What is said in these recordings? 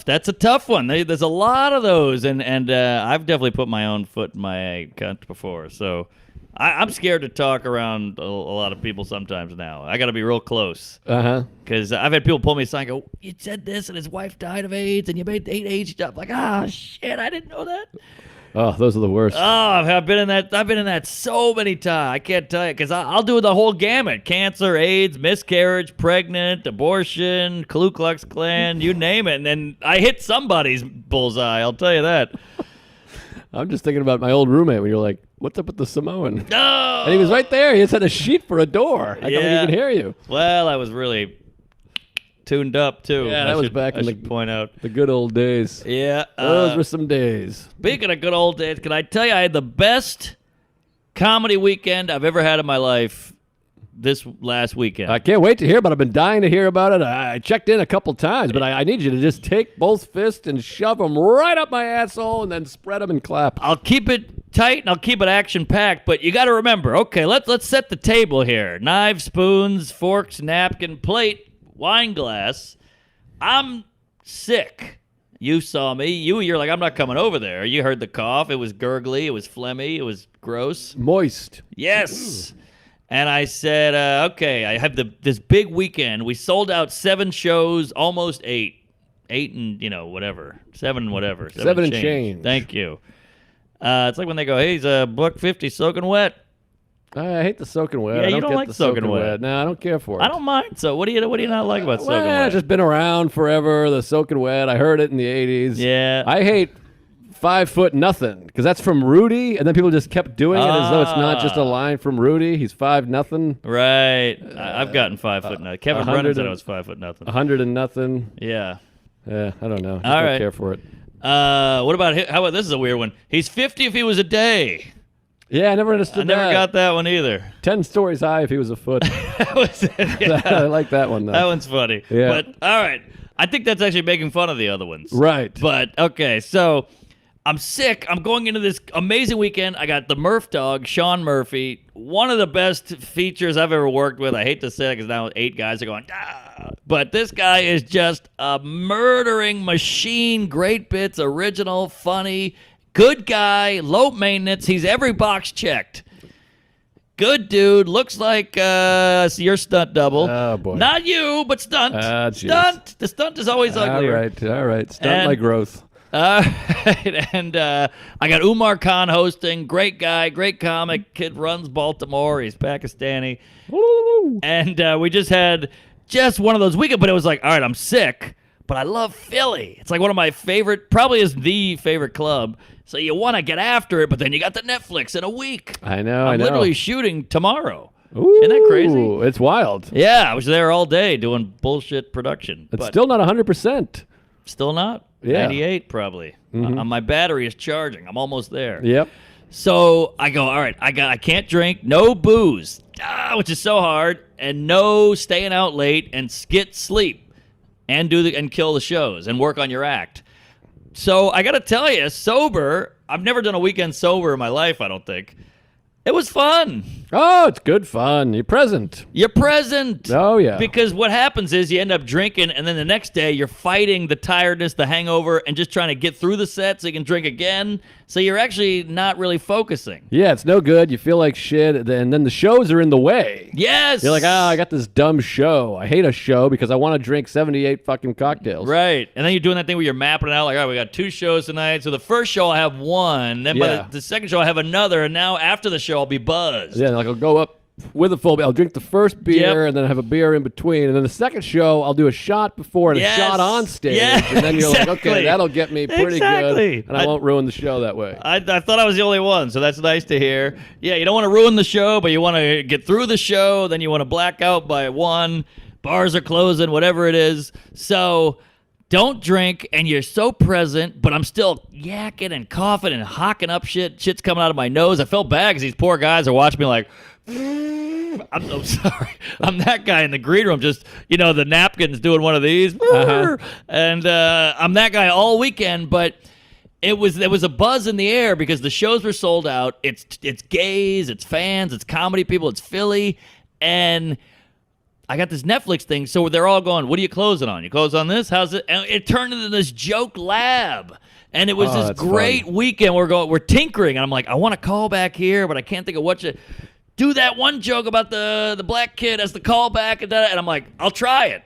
That's a tough one. There's a lot of those, and I've definitely put my own foot in my cunt before. So I'm scared to talk around a lot of people sometimes now. I got to be real close. Because I've had people pull me aside and go, you said this, and his wife died of AIDS, and you made 8 AIDS stuff. Like, shit, I didn't know that. Oh, those are the worst. Oh, I've been in that so many times. I can't tell you, because I'll do the whole gamut: cancer, AIDS, miscarriage, pregnant, abortion, Ku Klux Klan, you name it. And then I hit somebody's bullseye. I'll tell you that. I'm just thinking about my old roommate when you're like, "What's up with the Samoan?" Oh, And he was right there. He just had a sheet for a door. I don't think he could hear you. Well, I was really tuned up too. Yeah, that was back in the good old days. Yeah, those were some days. Speaking of good old days, can I tell you I had the best comedy weekend I've ever had in my life this last weekend. I can't wait to hear about it. I've been dying to hear about it. I checked in a couple times, but I need you to just take both fists and shove them right up my asshole and then spread them and clap. I'll keep it tight and I'll keep it action-packed, but you got to remember, okay, let's set the table here. Knives, spoons, forks, napkin, plate, wine glass. I'm sick. You saw me. You're like, I'm not coming over there. You heard the cough. It was gurgly. It was phlegmy. It was gross. Moist. Yes. Ooh. And I said, okay, I have this big weekend. We sold out 7 shows, almost 8. 8 and, whatever. 7 whatever. 7 and change. Thank you. It's like when they go, hey, he's a $150 soaking wet. I hate the soaking wet. Yeah, I you don't like the soaking wet. No, I don't care for it. I don't mind. So what do you not like about soaking wet? It's just been around forever, the soaking wet. I heard it in the 80s. Yeah. I hate 5 foot nothing because that's from Rudy, and then people just kept doing it as though it's not just a line from Rudy. He's 5 nothing. Right. I've gotten 5 foot nothing. Kevin Brennan said I was 5 foot nothing. 100 and nothing. Yeah. Yeah, I don't know. I don't care for it. What about how about this is a weird one. He's 50 if he was a day. Yeah, I never understood that. I never got that one either. 10 stories high if he was a foot. That was it. Yeah. I like that one, though. That one's funny. Yeah. But, all right. I think that's actually making fun of the other ones. Right. But, okay, so I'm sick. I'm going into this amazing weekend. I got the Murph dog, Sean Murphy, one of the best features I've ever worked with. I hate to say it because now 8 guys are going, ah. But this guy is just a murdering machine. Great bits, original, funny, good guy, low maintenance. He's every box checked. Good dude. Looks like your stunt double. Oh, boy. Not you, but stunt. Stunt. The stunt is always uglier. All right. Stunt my growth. And I got Umar Khan hosting. Great guy, great comic. Kid runs Baltimore. He's Pakistani. Woo. And we just had one of those weekends, but it was like, all right, I'm sick, but I love Philly. It's like one of my favorite, probably is the favorite club. So you want to get after it, but then you got the Netflix in a week. I know. I'm literally shooting tomorrow. Ooh, isn't that crazy? It's wild. Yeah, I was there all day doing bullshit production. It's still not 100%. Still not? Yeah. 98 probably. Mm-hmm. My battery is charging. I'm almost there. Yep. So I go, all right, I can't drink, no booze, which is so hard, and no staying out late and skit sleep and kill the shows and work on your act. So I got to tell you, sober, I've never done a weekend sober in my life, I don't think. It was fun. Oh, it's good fun. You're present. Oh, yeah. Because what happens is you end up drinking, and then the next day you're fighting the tiredness, the hangover, and just trying to get through the set so you can drink again. So you're actually not really focusing. Yeah, it's no good. You feel like shit, and then the shows are in the way. Yes. You're like, I got this dumb show. I hate a show because I want to drink 78 fucking cocktails. Right. And then you're doing that thing where you're mapping it out, like, all right, we got 2 shows tonight. So the first show I'll have 1. Then by the second show I'll have another. And now after the show I'll be buzzed. Yeah, like I'll go up with a full beer. I'll drink the first beer and then have a beer in between. And then the second show, I'll do a shot before and a shot on stage. And then you're like, okay, that'll get me pretty good. And I won't ruin the show that way. I thought I was the only one, so that's nice to hear. Yeah, you don't want to ruin the show, but you want to get through the show. Then you want to black out by 1. Bars are closing, whatever it is. So don't drink, and you're so present, but I'm still yakking and coughing and hocking up shit. Shit's coming out of my nose. I felt bad because these poor guys are watching me like, I'm so sorry. I'm that guy in the green room, just, the napkins doing one of these. And I'm that guy all weekend, but there was a buzz in the air because the shows were sold out. It's gays, it's fans, it's comedy people, it's Philly, and I got this Netflix thing, so they're all going, what are you closing on? You close on this? How's it? And it turned into this joke lab. And it was this great weekend. We're tinkering, and I'm like, I want to call back here, but I can't think of what to do. That one joke about the black kid as the callback, and I'm like, I'll try it.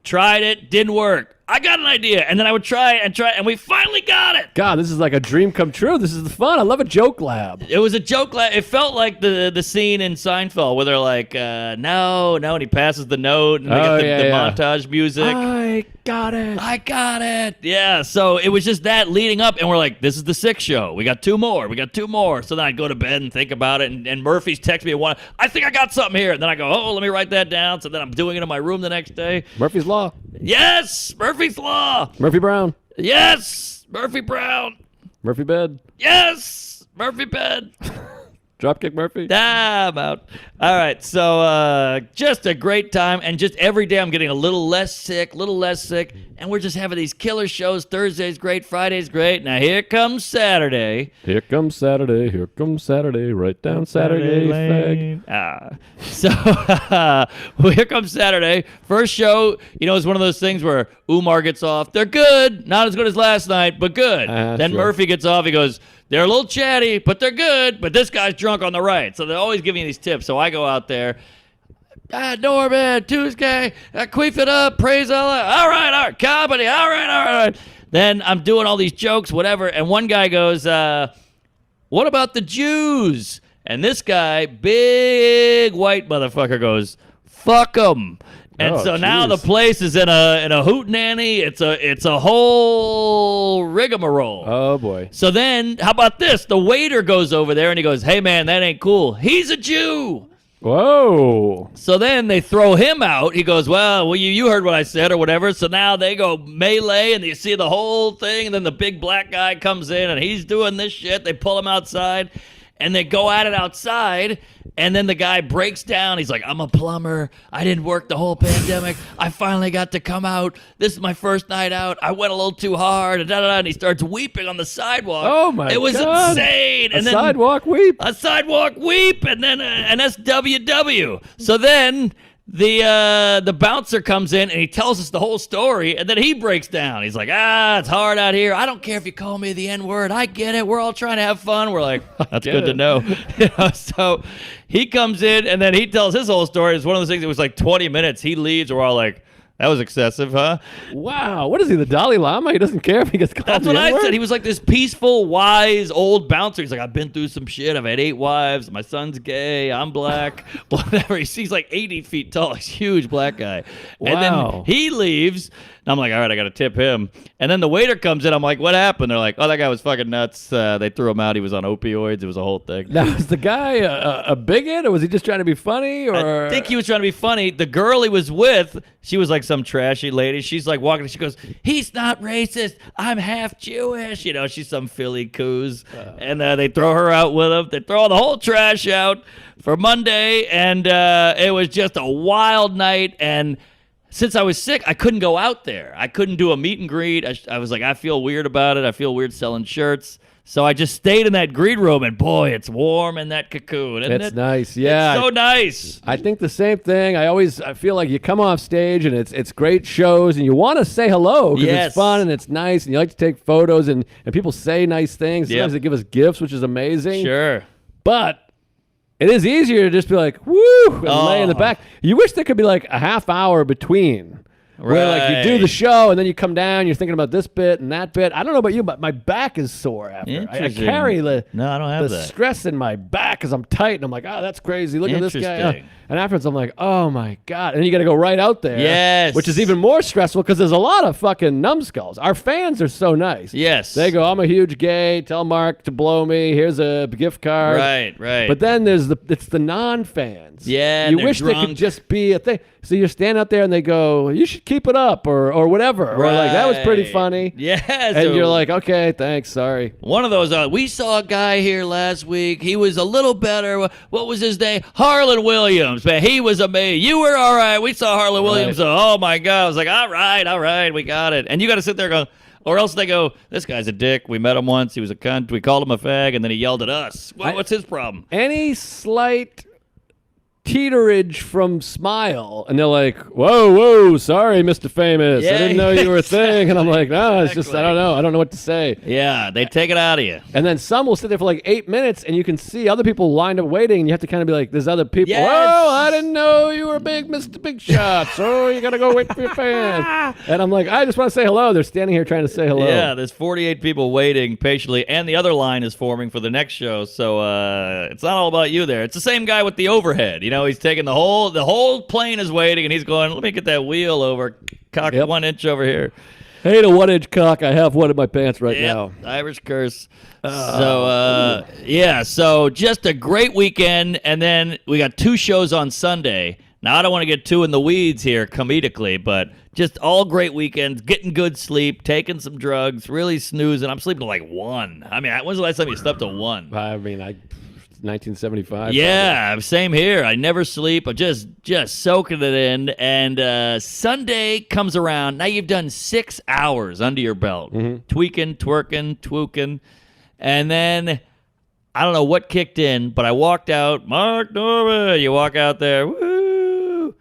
Tried it, didn't work. I got an idea, and then I would try it, and we finally got it. God, this is like a dream come true. This is the fun. I love a joke lab. It was a joke lab. It felt like the scene in Seinfeld where they're like, no, and he passes the note, and they got the montage music. I got it. Yeah, so it was just that leading up, and we're like, this is the 6th show. We got 2 more. So then I'd go to bed and think about it, and Murphy's text me one. I think I got something here. And then I go, let me write that down. So then I'm doing it in my room the next day. Murphy's Law. Yes, Murphy's Law. Murphy Brown. Yes, Murphy Brown. Murphy Bed. Yes, Murphy Bed. Dropkick Murphy. I'm out. All right, so just a great time, and just every day I'm getting a little less sick, and we're just having these killer shows. Thursday's great, Friday's great. Now here comes Saturday. Here comes Saturday. Write down Saturday, fag. So here comes Saturday. First show, it's one of those things where Umar gets off. They're good. Not as good as last night, but good. Then sure. Murphy gets off. He goes, they're a little chatty, but they're good. But this guy's drunk on the right. So they're always giving me these tips. So I go out there. Norman, Tuesday, queef it up, praise Allah. All right, comedy. All right. Then I'm doing all these jokes, whatever. And one guy goes, what about the Jews? And this guy, big white motherfucker, goes, fuck them. And so now the place is in a hootenanny. It's a whole rigmarole. Oh boy. So then, how about this? The waiter goes over there and he goes, "Hey man, that ain't cool. He's a Jew." Whoa. So then they throw him out. He goes, well, you heard what I said or whatever. So now they go melee and you see the whole thing. And then the big black guy comes in and he's doing this shit. They pull him outside and they go at it outside. And then the guy breaks down. He's like, I'm a plumber. I didn't work the whole pandemic. I finally got to come out. This is my first night out. I went a little too hard. And he starts weeping on the sidewalk. Oh, my God. It was insane. And then sidewalk weep. A sidewalk weep. And then an SWW. So then the bouncer comes in and he tells us the whole story. And then he breaks down. He's like, it's hard out here. I don't care if you call me the N-word. I get it. We're all trying to have fun. We're like, that's good to know. So he comes in and then he tells his whole story. It's one of those things that was like 20 minutes. He leaves. We're all like, that was excessive, huh? Wow. What is he, the Dalai Lama? He doesn't care if he gets called That's what I said. He was like this peaceful, wise, old bouncer. He's like, I've been through some shit. I've had 8 wives. My son's gay. I'm black. Whatever. He's like 80 feet tall. He's a huge black guy. Wow. And then he leaves. And I'm like, all right, I got to tip him. And then the waiter comes in. I'm like, what happened? They're like, that guy was fucking nuts. They threw him out. He was on opioids. It was a whole thing. Now, was the guy a bigot, or was he just trying to be funny? Or I think he was trying to be funny. The girl he was with, she was like some trashy lady. She's like walking. She goes, he's not racist. I'm half Jewish. She's some Philly coos. And they throw her out with him. They throw the whole trash out for Monday. And it was just a wild night. And since I was sick, I couldn't go out there. I couldn't do a meet and greet. I was like, I feel weird about it. I feel weird selling shirts. So I just stayed in that green room, and boy, it's warm in that cocoon. Isn't it? Nice, yeah. It's so nice. I think the same thing. I feel like you come off stage, and it's great shows, and you want to say hello because it's fun and it's nice, and you like to take photos, and people say nice things. Sometimes they give us gifts, which is amazing. Sure. But it is easier to just be like, woo, and lay in the back. You wish there could be like a half hour between. Where like you do the show and then you come down, you're thinking about this bit and that bit. I don't know about you, but my back is sore after. I carry the stress in my back because I'm tight and I'm like, that's crazy. Look at this guy. And afterwards I'm like, oh my God. And then you got to go right out there. Yes. Which is even more stressful because there's a lot of fucking numbskulls. Our fans are so nice. Yes. They go, I'm a huge gay. Tell Mark to blow me. Here's a gift card. Right. But then it's the non-fans. Yeah. You wish there could just be a thing. So you're standing out there and they go, you should keep it up or whatever. Right. Or like, that was pretty funny. Yes. And you're like, okay, thanks, sorry. One of those, we saw a guy here last week. He was a little better. What was his name? Harlan Williams. Man, he was amazing. You were all right. We saw Harlan Williams. Oh, my God. I was like, all right, we got it. And you got to sit there going, or else they go, this guy's a dick. We met him once. He was a cunt. We called him a fag, and then he yelled at us. What's his problem? Any slight teeterage from Smile, and they're like, whoa, sorry, Mr. Famous, I didn't know you were a thing. And I'm like, no, it's just, I don't know what to say. Yeah, they take it out of you. And then some will sit there for like 8 minutes, and you can see other people lined up waiting, and you have to kind of be like, there's other people. Yes. Oh, I didn't know you were a big Mr. Big Shot, so you gotta go wait for your fans. And I'm like, I just want to say hello. They're standing here trying to say hello. Yeah, there's 48 people waiting patiently, and the other line is forming for the next show, so it's not all about you there. It's the same guy with the overhead. You know, he's taking the whole plane is waiting, and he's going, let me get that wheel over, cock 1 inch over here. Hey, the 1 inch cock. I have one in my pants right now. Irish curse. So just a great weekend, and then we got 2 shows on Sunday. Now, I don't want to get too in the weeds here comedically, but just all great weekends, getting good sleep, taking some drugs, really snoozing. I'm sleeping to like 1. I mean, when's the last time you slept to 1? I mean, 1975. Yeah, probably. Same here. I never sleep. I'm just soaking it in. And Sunday comes around. Now you've done 6 hours under your belt. Tweaking, twerking, twooking. And then I don't know what kicked in, but I walked out. Mark Norman, you walk out there. Woo!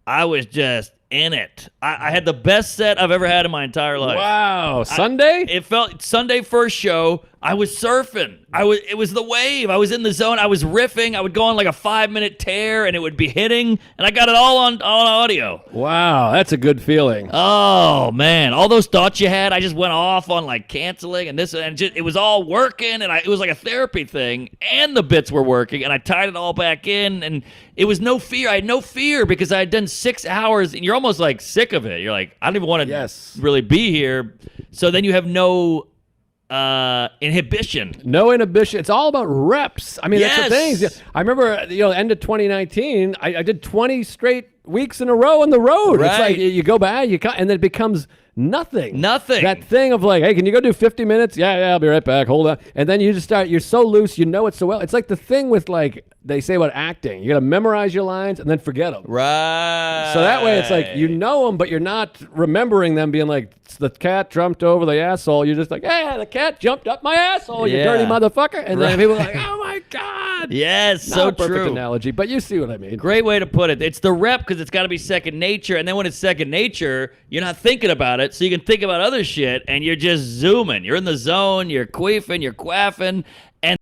I was just in it. I had the best set I've ever had in my entire life. Wow. Sunday? It felt Sunday first show. I was surfing. It was the wave. I was in the zone. I was riffing. I would go on like a 5-minute tear, and it would be hitting, and I got it all on audio. Wow, that's a good feeling. Oh man, all those thoughts you had, I just went off on like canceling and this, and it was all working, and it was like a therapy thing, and the bits were working, and I tied it all back in, and it was no fear. I had no fear because I had done 6 hours, and you're almost like sick of it. You're like, I don't even want to really be here. So then you have no inhibition. No inhibition. It's all about reps. I mean, that's the thing. I remember, end of 2019, I did 20 straight weeks in a row on the road. Right. It's like you go back, and then it becomes nothing. Nothing. That thing of like, hey, can you go do 50 minutes? Yeah, I'll be right back. Hold on. And then you just start, you're so loose, you know it so well. It's like the thing with like, they say about acting. You got to memorize your lines and then forget them. Right. So that way it's like, you know them, but you're not remembering them being like, the cat jumped over the asshole. You're just like, hey, the cat jumped up my asshole, you dirty motherfucker. And then people are like, oh my God. Yes, not so a perfect true. analogy, but you see what I mean. Great way to put it. It's the rep because it's got to be second nature. And then when it's second nature, you're not thinking about it. So you can think about other shit and you're just zooming. You're in the zone, you're queefing, you're quaffing.